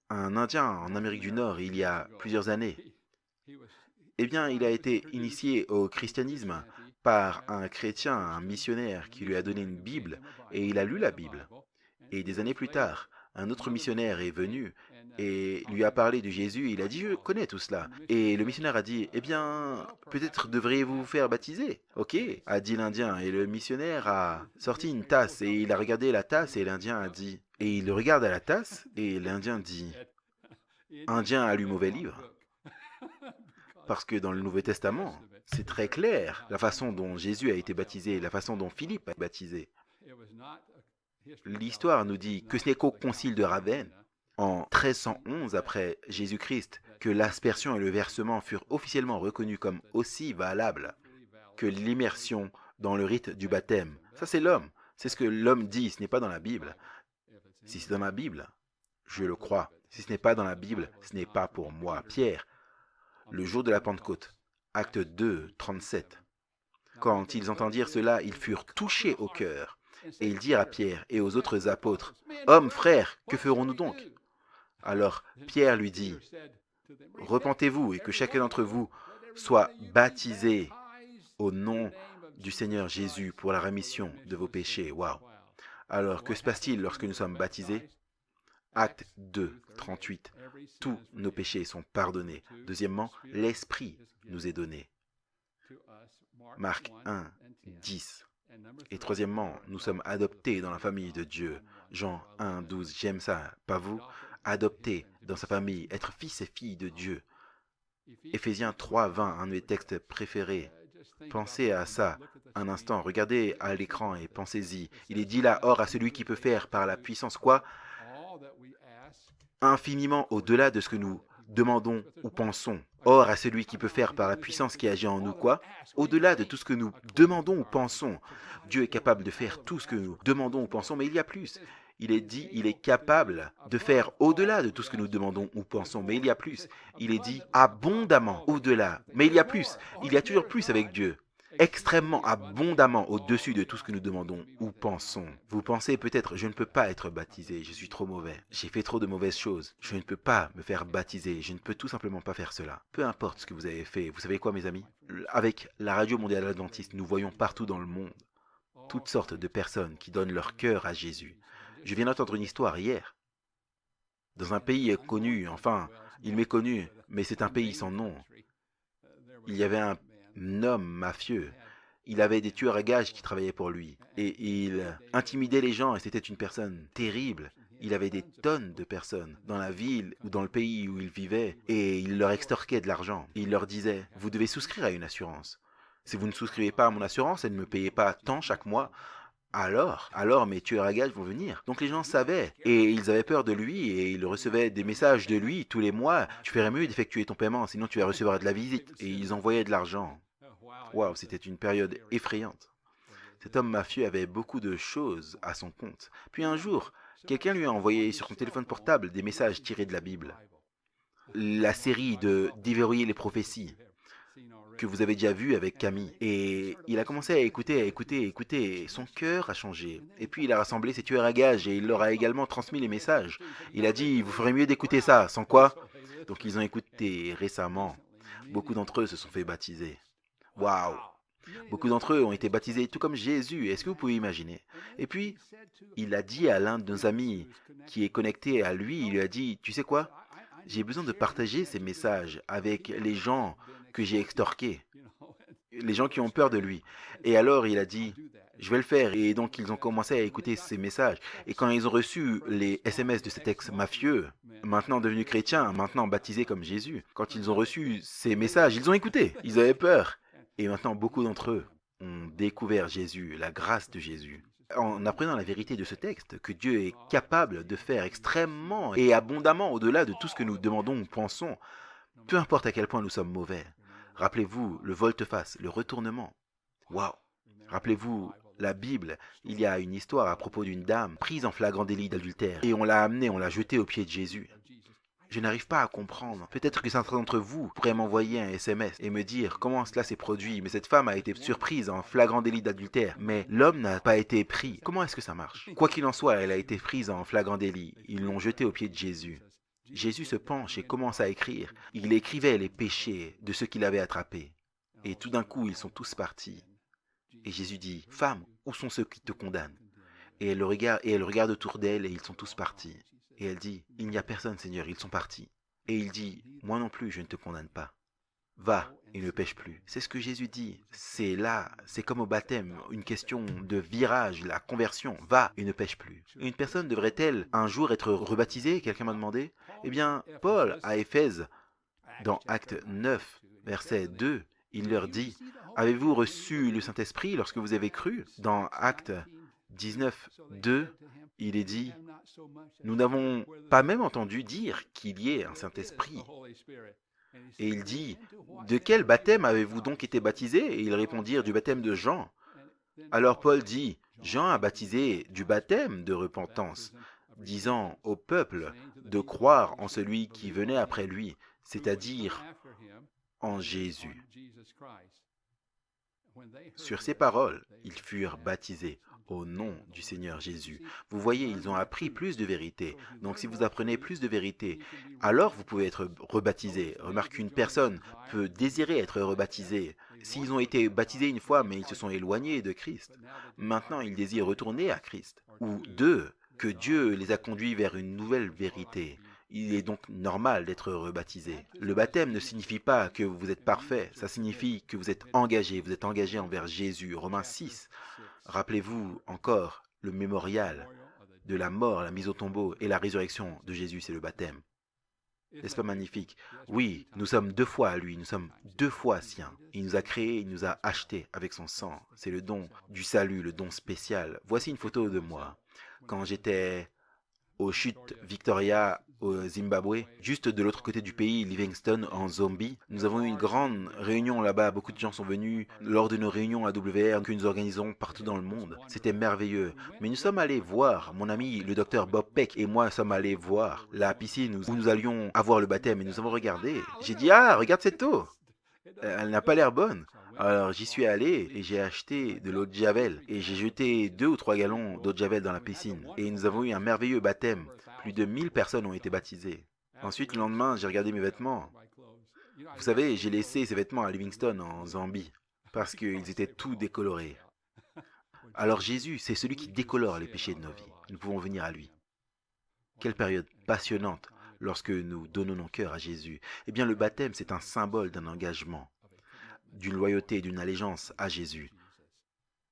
[SPEAKER 1] Un Indien en Amérique du Nord, il y a plusieurs années, eh bien, il a été initié au christianisme par un chrétien, un missionnaire qui lui a donné une Bible et il a lu la Bible. Et des années plus tard, un autre missionnaire est venu et lui a parlé de Jésus. Il a dit, je connais tout cela. Et le missionnaire a dit, eh bien, peut-être devriez-vous vous faire baptiser. Ok, a dit l'Indien. Et le missionnaire a sorti une tasse et il a regardé la tasse et l'Indien a dit, et il regarde à la tasse et l'Indien dit, Indien a lu mauvais livre. Parce que dans le Nouveau Testament, c'est très clair la façon dont Jésus a été baptisé, la façon dont Philippe a été baptisé. L'histoire nous dit que ce n'est qu'au concile de Ravenne, en 1311 après Jésus-Christ, que l'aspersion et le versement furent officiellement reconnus comme aussi valables que l'immersion dans le rite du baptême. Ça, c'est l'homme. C'est ce que l'homme dit, ce n'est pas dans la Bible. Si c'est dans la Bible, je le crois. Si ce n'est pas dans la Bible, ce n'est pas pour moi. Pierre, le jour de la Pentecôte, acte 2, 37. Quand ils entendirent cela, ils furent touchés au cœur. Et ils dirent à Pierre et aux autres apôtres, « Hommes, frères, que ferons-nous donc ?» Alors Pierre lui dit, « Repentez-vous et que chacun d'entre vous soit baptisé au nom du Seigneur Jésus pour la rémission de vos péchés. » Waouh! Alors que se passe-t-il lorsque nous sommes baptisés? Acte 2, 38. Tous nos péchés sont pardonnés. Deuxièmement, l'Esprit nous est donné. Marc 1, 10. Et troisièmement, nous sommes adoptés dans la famille de Dieu. Jean 1, 12. J'aime ça, pas vous? Adoptés dans sa famille, être fils et filles de Dieu. Éphésiens 3, 20, un de mes textes préférés. Pensez à ça un instant, regardez à l'écran et pensez-y. Il est dit là, or à celui qui peut faire par la puissance quoi? Infiniment au-delà de ce que nous demandons ou pensons. Or, à celui qui peut faire par la puissance qui agit en nous quoi? Au-delà de tout ce que nous demandons ou pensons. Dieu est capable de faire tout ce que nous demandons ou pensons, mais il y a plus. Il est dit, il est capable de faire au-delà de tout ce que nous demandons ou pensons, mais il y a plus. Il est dit abondamment au-delà, mais il y a plus. Il y a toujours plus avec Dieu. Extrêmement abondamment au-dessus de tout ce que nous demandons ou pensons. Vous pensez peut-être, je ne peux pas être baptisé, je suis trop mauvais, j'ai fait trop de mauvaises choses, je ne peux pas me faire baptiser, je ne peux tout simplement pas faire cela. Peu importe ce que vous avez fait, vous savez quoi mes amis? Avec la Radio Mondiale Adventiste, nous voyons partout dans le monde toutes sortes de personnes qui donnent leur cœur à Jésus. Je viens d'entendre une histoire hier. Dans un pays connu, enfin, il m'est connu, mais c'est un pays sans nom. Il y avait un homme mafieux. Il avait des tueurs à gages qui travaillaient pour lui. Et il intimidait les gens et c'était une personne terrible. Il avait des tonnes de personnes dans la ville ou dans le pays où il vivait et il leur extorquait de l'argent. Il leur disait, vous devez souscrire à une assurance. Si vous ne souscrivez pas à mon assurance et ne me payez pas tant chaque mois, alors mes tueurs à gages vont venir. Donc les gens savaient et ils avaient peur de lui et ils recevaient des messages de lui tous les mois. Tu ferais mieux d'effectuer ton paiement, sinon tu vas recevoir de la visite. Et ils envoyaient de l'argent. Waouh, c'était une période effrayante. Cet homme mafieux avait beaucoup de choses à son compte. Puis un jour, quelqu'un lui a envoyé sur son téléphone portable des messages tirés de la Bible. La série de Déverrouiller les prophéties que vous avez déjà vu avec Camille. Et il a commencé à écouter, et son cœur a changé. Et puis il a rassemblé ses tueurs à gages et il leur a également transmis les messages. Il a dit, vous ferez mieux d'écouter ça, sans quoi? Donc ils ont écouté récemment. Beaucoup d'entre eux se sont fait baptiser. Waouh! Beaucoup d'entre eux ont été baptisés tout comme Jésus. Est-ce que vous pouvez imaginer? Et puis, il a dit à l'un de nos amis qui est connecté à lui, il lui a dit, tu sais quoi? J'ai besoin de partager ces messages avec les gens que j'ai extorqués, les gens qui ont peur de lui. Et alors il a dit, je vais le faire. Et donc ils ont commencé à écouter ces messages. Et quand ils ont reçu les SMS de cet ex-mafieux, maintenant devenu chrétien, maintenant baptisé comme Jésus, quand ils ont reçu ces messages, ils ont écouté, ils avaient peur. Et maintenant beaucoup d'entre eux ont découvert Jésus, la grâce de Jésus. En apprenant la vérité de ce texte, que Dieu est capable de faire extrêmement et abondamment au-delà de tout ce que nous demandons ou pensons, peu importe à quel point nous sommes mauvais. Rappelez-vous le volte-face, le retournement. Waouh! Rappelez-vous la Bible, il y a une histoire à propos d'une dame prise en flagrant délit d'adultère et on l'a amenée, on l'a jetée aux pieds de Jésus. Je n'arrive pas à comprendre. Peut-être que certains d'entre vous pourraient m'envoyer un SMS et me dire comment cela s'est produit, mais cette femme a été surprise en flagrant délit d'adultère, mais l'homme n'a pas été pris. Comment est-ce que ça marche? Quoi qu'il en soit, elle a été prise en flagrant délit. Ils l'ont jetée aux pieds de Jésus. Jésus se penche et commence à écrire. Il écrivait les péchés de ceux qu'il avait attrapés. Et tout d'un coup, ils sont tous partis. Et Jésus dit, femme, où sont ceux qui te condamnent? Et elle regarde autour d'elle et ils sont tous partis. Et elle dit, il n'y a personne, Seigneur, ils sont partis. Et il dit, moi non plus, je ne te condamne pas. Va et ne pêche plus. C'est ce que Jésus dit. C'est là, c'est comme au baptême, une question de virage, la conversion. Va et ne pêche plus. Une personne devrait-elle un jour être rebaptisée? Quelqu'un m'a demandé. Eh bien, Paul à Éphèse, dans Acte 9, verset 2, il leur dit, avez-vous reçu le Saint-Esprit lorsque vous avez cru? Dans Acte 19, 2, il est dit, nous n'avons pas même entendu dire qu'il y ait un Saint-Esprit. Et il dit, de quel baptême avez-vous donc été baptisés? Et ils répondirent, du baptême de Jean. Alors Paul dit, Jean a baptisé du baptême de repentance, disant au peuple de croire en celui qui venait après lui, c'est-à-dire en Jésus. Sur ces paroles, ils furent baptisés au nom du Seigneur Jésus. Vous voyez, ils ont appris plus de vérité. Donc si vous apprenez plus de vérité, alors vous pouvez être rebaptisé. Remarque qu'une personne peut désirer être rebaptisée. S'ils ont été baptisés une fois, mais ils se sont éloignés de Christ, maintenant ils désirent retourner à Christ. Ou deux, que Dieu les a conduits vers une nouvelle vérité. Il est donc normal d'être rebaptisé. Le baptême ne signifie pas que vous êtes parfait, ça signifie que vous êtes engagé envers Jésus. Romains 6. Rappelez-vous encore le mémorial de la mort, la mise au tombeau et la résurrection de Jésus, c'est le baptême. N'est-ce pas magnifique? Oui, nous sommes deux fois à lui, nous sommes deux fois siens. Il nous a créés, il nous a achetés avec son sang. C'est le don du salut, le don spécial. Voici une photo de moi. Quand j'étais aux chutes Victoria au Zimbabwe, juste de l'autre côté du pays, Livingstone, en Zambie. Nous avons eu une grande réunion là-bas, beaucoup de gens sont venus lors de nos réunions AWR que nous organisons partout dans le monde. C'était merveilleux. Mais nous sommes allés voir, mon ami le docteur Bob Peck et moi sommes allés voir la piscine où nous allions avoir le baptême et nous avons regardé. J'ai dit, ah, regarde cette eau. Elle n'a pas l'air bonne. Alors j'y suis allé et j'ai acheté de l'eau de Javel et j'ai jeté 2 ou 3 gallons d'eau de Javel dans la piscine. Et nous avons eu un merveilleux baptême. Plus de 1000 personnes ont été baptisées. Ensuite, le lendemain, j'ai regardé mes vêtements. Vous savez, j'ai laissé ces vêtements à Livingstone, en Zambie, parce qu'ils étaient tout décolorés. Alors Jésus, c'est celui qui décolore les péchés de nos vies. Nous pouvons venir à lui. Quelle période passionnante lorsque nous donnons nos cœurs à Jésus. Eh bien, le baptême, c'est un symbole d'un engagement, d'une loyauté et d'une allégeance à Jésus.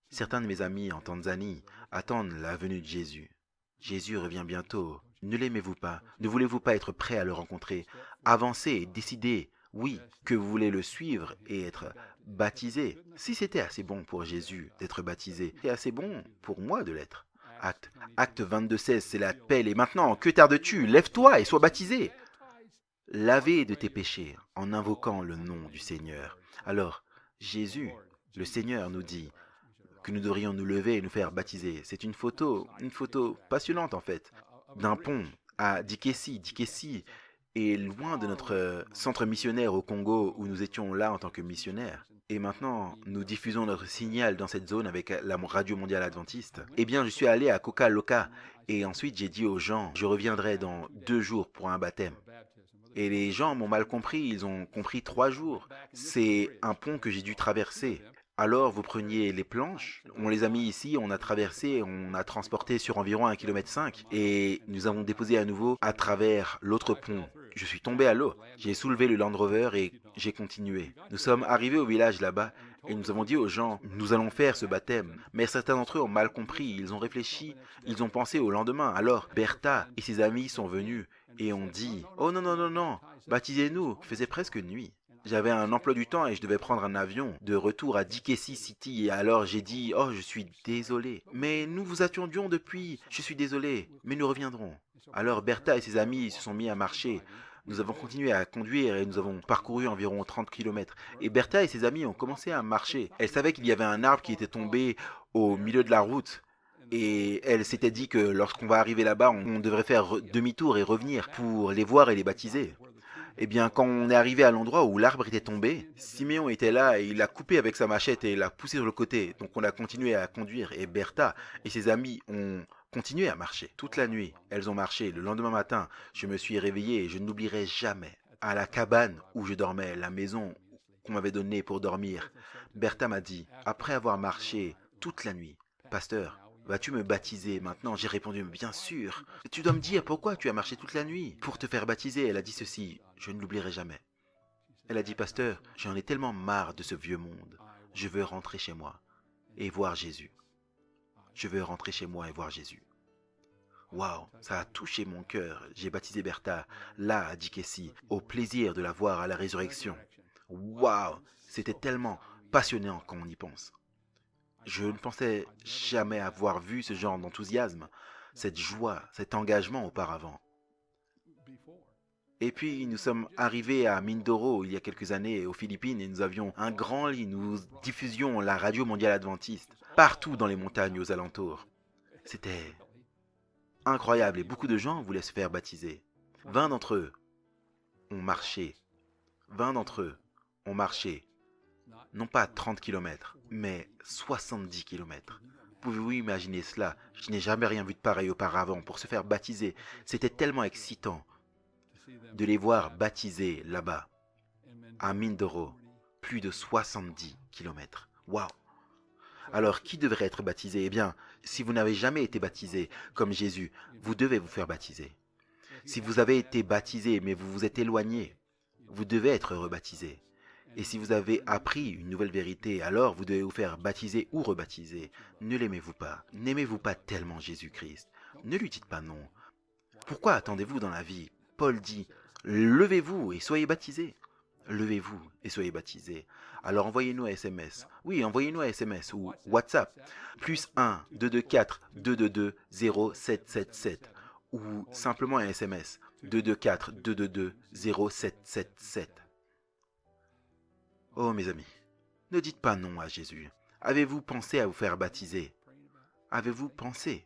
[SPEAKER 1] Certains de mes amis en Tanzanie attendent la venue de Jésus. Jésus revient bientôt. Ne l'aimez-vous pas? Ne voulez-vous pas être prêt à le rencontrer? Avancez et décidez, oui, que vous voulez le suivre et être baptisé. Si c'était assez bon pour Jésus d'être baptisé, c'est assez bon pour moi de l'être. Acte 22:16, c'est l'appel. Et maintenant, que tardes-tu? Lève-toi et sois baptisé. Lavé de tes péchés en invoquant le nom du Seigneur. Alors, Jésus, le Seigneur, nous dit que nous devrions nous lever et nous faire baptiser. C'est une photo passionnante en fait, d'un pont à Dikessi. Dikessi est loin de notre centre missionnaire au Congo où nous étions là en tant que missionnaires. Et maintenant, nous diffusons notre signal dans cette zone avec la radio mondiale adventiste. Eh bien, je suis allé à Koka-Loka et ensuite j'ai dit aux gens, je reviendrai dans 2 jours pour un baptême. Et les gens m'ont mal compris, ils ont compris 3 jours. C'est un pont que j'ai dû traverser. Alors vous preniez les planches, on les a mis ici, on a traversé, on a transporté sur environ 1,5 km et nous avons déposé à nouveau à travers l'autre pont. Je suis tombé à l'eau, j'ai soulevé le Land Rover et j'ai continué. Nous sommes arrivés au village là-bas et nous avons dit aux gens, nous allons faire ce baptême. Mais certains d'entre eux ont mal compris, ils ont réfléchi, ils ont pensé au lendemain. Alors Bertha et ses amis sont venus et ont dit, oh non, non, non, non, baptisez-nous, il faisait presque nuit. J'avais un emploi du temps et je devais prendre un avion de retour à Dikessi City. Et alors j'ai dit, oh, je suis désolé. Mais nous vous attendions depuis. Je suis désolé, mais nous reviendrons. Alors Bertha et ses amis se sont mis à marcher. Nous avons continué à conduire et nous avons parcouru environ 30 km. Et Bertha et ses amis ont commencé à marcher. Elle savait qu'il y avait un arbre qui était tombé au milieu de la route. Et elle s'était dit que lorsqu'on va arriver là-bas, on devrait faire demi-tour et revenir pour les voir et les baptiser. Eh bien, quand on est arrivé à l'endroit où l'arbre était tombé, Siméon était là et il l'a coupé avec sa machette et l'a poussé sur le côté. Donc on a continué à conduire et Bertha et ses amis ont continué à marcher. Toute la nuit, elles ont marché. Le lendemain matin, je me suis réveillé et je n'oublierai jamais. À la cabane où je dormais, la maison qu'on m'avait donnée pour dormir, Bertha m'a dit, après avoir marché toute la nuit, Pasteur, vas-tu me baptiser maintenant? J'ai répondu, bien sûr. Tu dois me dire pourquoi tu as marché toute la nuit pour te faire baptiser. Elle a dit ceci, je ne l'oublierai jamais. Elle a dit, Pasteur, j'en ai tellement marre de ce vieux monde. Je veux rentrer chez moi et voir Jésus. Je veux rentrer chez moi et voir Jésus. Waouh, ça a touché mon cœur. J'ai baptisé Bertha, là à Dikessi, au plaisir de la voir à la résurrection. Waouh, c'était tellement passionnant quand on y pense. Je ne pensais jamais avoir vu ce genre d'enthousiasme, cette joie, cet engagement auparavant. Et puis nous sommes arrivés à Mindoro il y a quelques années aux Philippines et nous avions un grand lit, nous diffusions la radio mondiale adventiste partout dans les montagnes aux alentours. C'était incroyable et beaucoup de gens voulaient se faire baptiser. 20 d'entre eux ont marché. 20 d'entre eux ont marché. Non pas 30 km, mais 70 km. Pouvez-vous imaginer cela? Je n'ai jamais rien vu de pareil auparavant. Pour se faire baptiser, c'était tellement excitant de les voir baptisés là-bas, à Mindoro, plus de 70 km. Waouh! Alors, qui devrait être baptisé? Eh bien, si vous n'avez jamais été baptisé comme Jésus, vous devez vous faire baptiser. Si vous avez été baptisé mais vous vous êtes éloigné, vous devez être rebaptisé. Et si vous avez appris une nouvelle vérité, alors vous devez vous faire baptiser ou rebaptiser. Ne l'aimez-vous pas? N'aimez-vous pas tellement Jésus-Christ? Ne lui dites pas non. Pourquoi attendez-vous dans la vie? Paul dit, levez-vous et soyez baptisés. Levez-vous et soyez baptisés. Alors envoyez-nous un SMS. Oui, envoyez-nous un SMS ou WhatsApp. +1 224 222 0777 ou simplement un SMS. 224 222 0777. Oh mes amis, ne dites pas non à Jésus. Avez-vous pensé à vous faire baptiser? Avez-vous pensé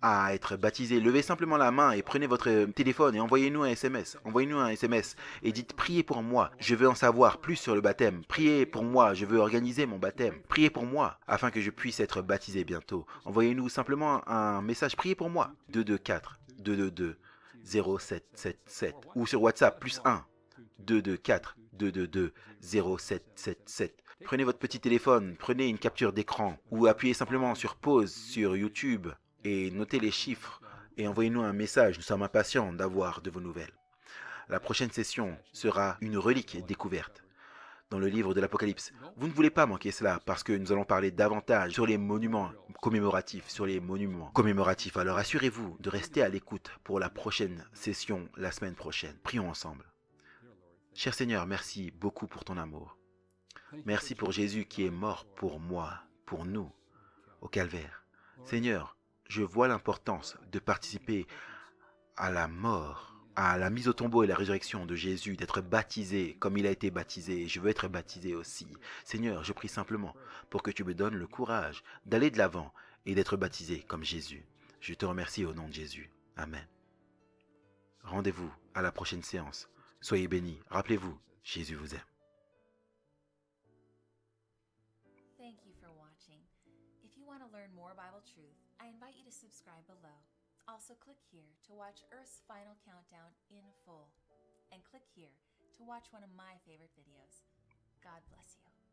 [SPEAKER 1] à être baptisé? Levez simplement la main et prenez votre téléphone et envoyez-nous un SMS. Envoyez-nous un SMS et dites: priez pour moi, je veux en savoir plus sur le baptême. Priez pour moi, je veux organiser mon baptême. Priez pour moi afin que je puisse être baptisé bientôt. Envoyez-nous simplement un message: priez pour moi. 224 222 0777 ou sur WhatsApp +1 224 222 0777. Prenez votre petit téléphone, prenez une capture d'écran ou appuyez simplement sur pause sur YouTube et notez les chiffres et envoyez-nous un message. Nous sommes impatients d'avoir de vos nouvelles. La prochaine session sera une relique découverte dans le livre de l'Apocalypse. Vous ne voulez pas manquer cela parce que nous allons parler davantage sur les monuments commémoratifs, Alors assurez-vous de rester à l'écoute pour la prochaine session la semaine prochaine. Prions ensemble. Cher Seigneur, merci beaucoup pour ton amour. Merci pour Jésus qui est mort pour moi, pour nous, au calvaire. Seigneur, je vois l'importance de participer à la mort, à la mise au tombeau et la résurrection de Jésus, d'être baptisé comme il a été baptisé. Je veux être baptisé aussi. Seigneur, je prie simplement pour que tu me donnes le courage d'aller de l'avant et d'être baptisé comme Jésus. Je te remercie au nom de Jésus. Amen. Rendez-vous à la prochaine séance. Soyez bénis. Rappelez-vous, Jésus vous aime.
[SPEAKER 2] Thank you for watching. If you want to learn more Bible truth, I invite you to subscribe below. Also click here to watch Earth's final countdown in full. And click here to watch one of my favorite videos. God bless you.